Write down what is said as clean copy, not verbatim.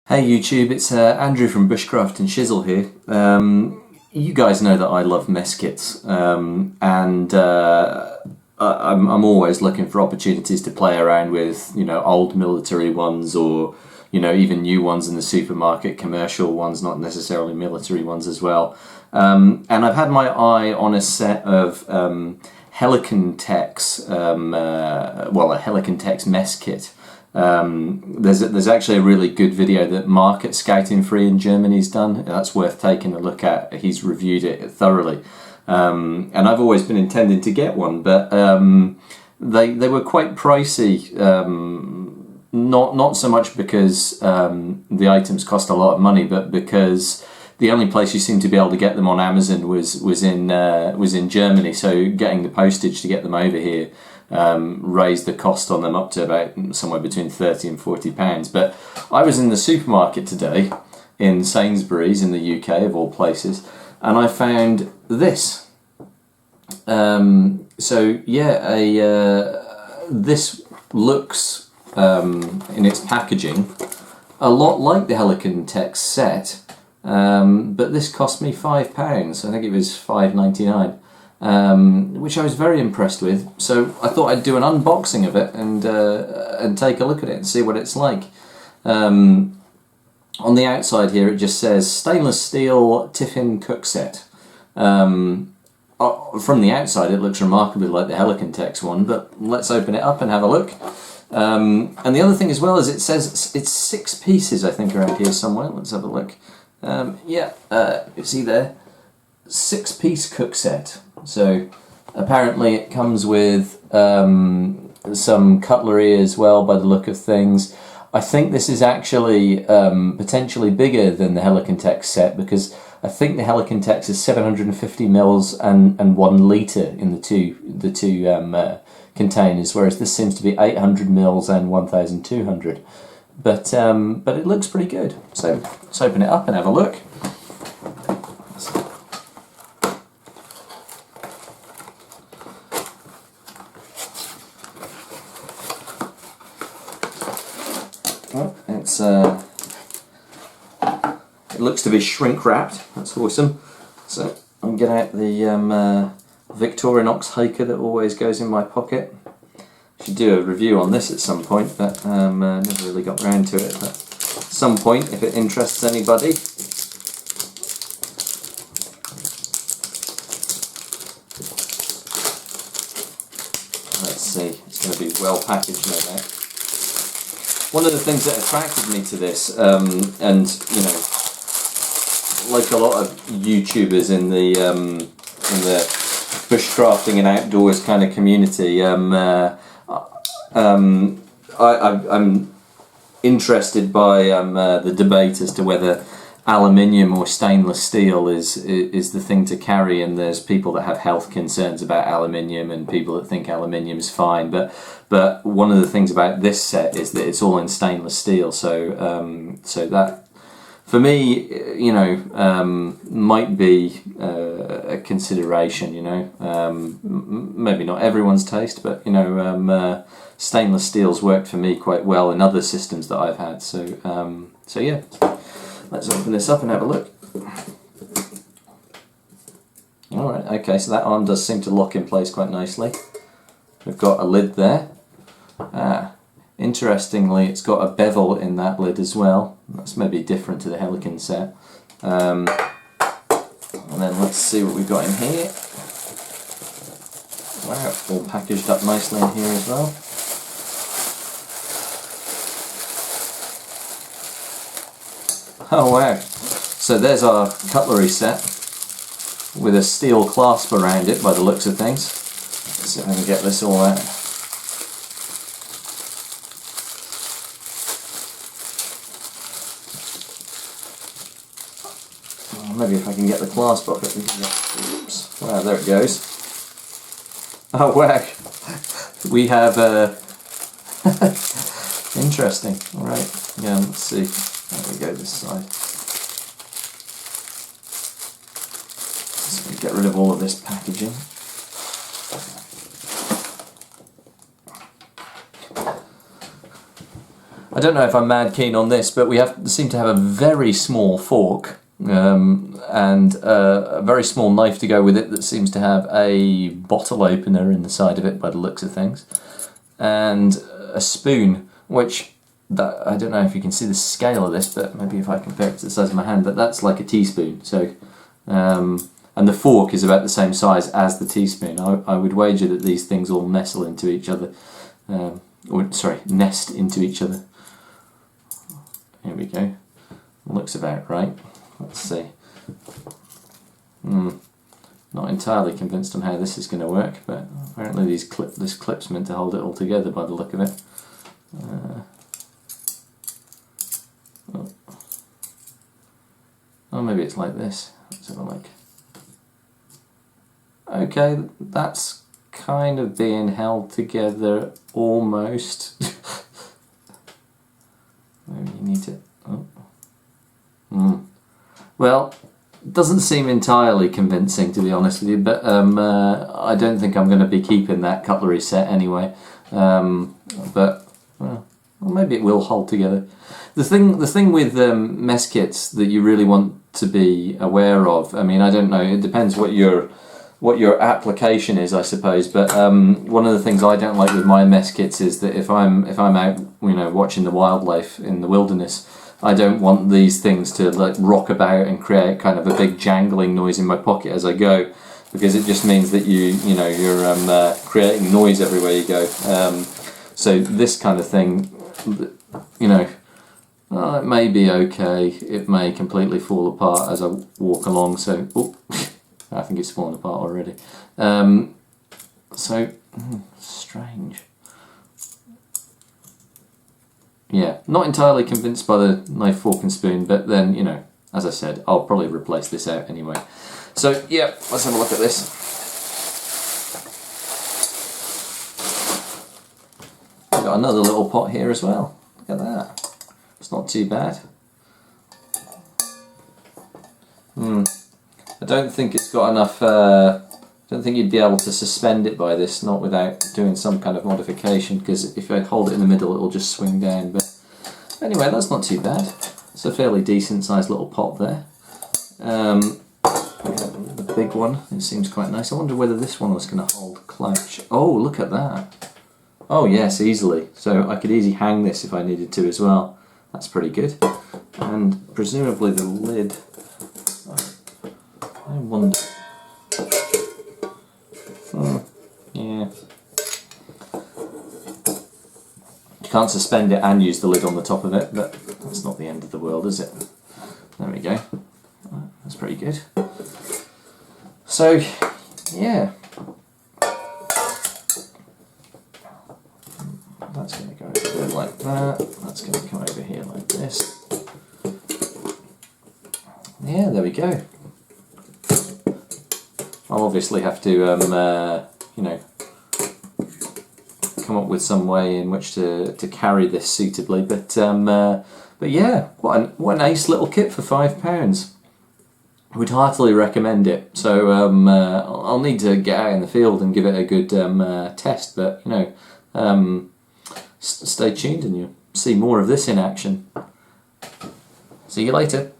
Hey YouTube, it's Andrew from Bushcraft and Chisel here. You guys know that I love mess kits, and I'm always looking for opportunities to play around with, old military ones or, even new ones in the supermarket, commercial ones, not necessarily military ones as well. And I've had my eye on a set of Helikon Tex, a Helikon Tex Mess Kit. There's actually a really good video that Mark at Scouting Free in Germany's done. That's worth taking a look at. He's reviewed it thoroughly, and I've always been intending to get one, but they were quite pricey. Not so much because the items cost a lot of money, but because the only place you seem to be able to get them on Amazon was in Germany. So getting the postage to get them over here raised the cost on them up to about somewhere between £30 and £40. But I was in the supermarket today in Sainsbury's in the UK of all places, and I found this. This looks in its packaging a lot like the Helikon Tex set, but this cost me £5. I think it was £5.99. Which I was very impressed with. So I thought I'd do an unboxing of it and take a look at it and see what it's like. On the outside here it just says stainless steel tiffin cook set. From the outside it looks remarkably like the Helikon Tex one, but let's open it up and have a look. And the other thing as well is it says it's 6 pieces, I think, around here somewhere. Let's have a look. You see there? 6-piece cook set. So apparently it comes with some cutlery as well by the look of things. I think this is actually potentially bigger than the Helikon Tex set, because I think the Helikon Tex is 750 mils and 1 litre in the two containers, whereas this seems to be 800 mils and 1200. But it looks pretty good. So let's open it up and have a look. Well, it looks to be shrink wrapped. That's awesome. So I'm getting out the Victorinox hiker that always goes in my pocket. Should do a review on this at some point, but never really got around to it. But at some point, if it interests anybody. Let's see. It's going to be well packaged, no doubt. One of the things that attracted me to this, and like a lot of YouTubers in the bushcrafting and outdoors kind of community, I'm interested by the debate as to whether aluminium or stainless steel is the thing to carry, and there's people that have health concerns about aluminium and people that think aluminium is fine, but one of the things about this set is that it's all in stainless steel, so so that for me might be a consideration. Maybe not everyone's taste, but stainless steel's worked for me quite well in other systems that I've had, so yeah. Let's open this up and have a look. Alright, okay, so that arm does seem to lock in place quite nicely. We've got a lid there. Interestingly, it's got a bevel in that lid as well. That's maybe different to the Helikon set. And then let's see what we've got in here. Wow, all packaged up nicely in here as well. Oh wow, so there's our cutlery set with a steel clasp around it by the looks of things. Let's see if I can get this all out. Oh, maybe if I can get the clasp off it. Oops. Wow, there it goes. Oh wow, we have interesting. Alright, yeah, let's see. There we go, this side. So we get rid of all of this packaging. I don't know if I'm mad keen on this, but we seem to have a very small fork and a very small knife to go with it that seems to have a bottle opener in the side of it by the looks of things, and a spoon, which I don't know if you can see the scale of this, but maybe if I compare it to the size of my hand, but that's like a teaspoon. So, and the fork is about the same size as the teaspoon. I would wager that these things all nestle into each other, nest into each other. Here we go. Looks about right. Let's see. Not entirely convinced on how this is going to work, but apparently this clip's meant to hold it all together by the look of it. Oh, maybe it's like this. Let's have a look. Okay, that's kind of being held together almost. Maybe you need to. Well, doesn't seem entirely convincing, to be honest with you, but I don't think I'm going to be keeping that cutlery set anyway. But well, maybe it will hold together. The thing with mess kits that you really want to be aware of, I mean, I don't know, it depends what your application is, I suppose, but one of the things I don't like with my mess kits is that if I'm out, watching the wildlife in the wilderness, I don't want these things to like rock about and create kind of a big jangling noise in my pocket as I go, because it just means that you're creating noise everywhere you go. So this kind of thing, it may be okay, it may completely fall apart as I walk along, so I think it's fallen apart already. Strange. Yeah, not entirely convinced by the knife, fork and spoon, but then, as I said, I'll probably replace this out anyway. So yeah, let's have a look at this. We've got another little pot here as well. Look at that. It's not too bad. I don't think it's got enough, I don't think you'd be able to suspend it by this, not without doing some kind of modification, because if I hold it in the middle it'll just swing down. But anyway, that's not too bad. It's a fairly decent sized little pot there. The big one, it seems quite nice. I wonder whether this one was going to hold clutch. Oh, look at that. Oh yes, easily. So I could easily hang this if I needed to as well. That's pretty good. And presumably the lid, I wonder. Yeah. You can't suspend it and use the lid on the top of it, but that's not the end of the world, is it? There we go. That's pretty good. So, yeah. That's going to go over there like that. That's going to come over here like this. Yeah, there we go. I'll obviously have to, come up with some way in which to carry this suitably. But yeah, what an ace little kit for £5. Would heartily recommend it. So I'll need to get out in the field and give it a good test. But stay tuned and you'll see more of this in action. See you later.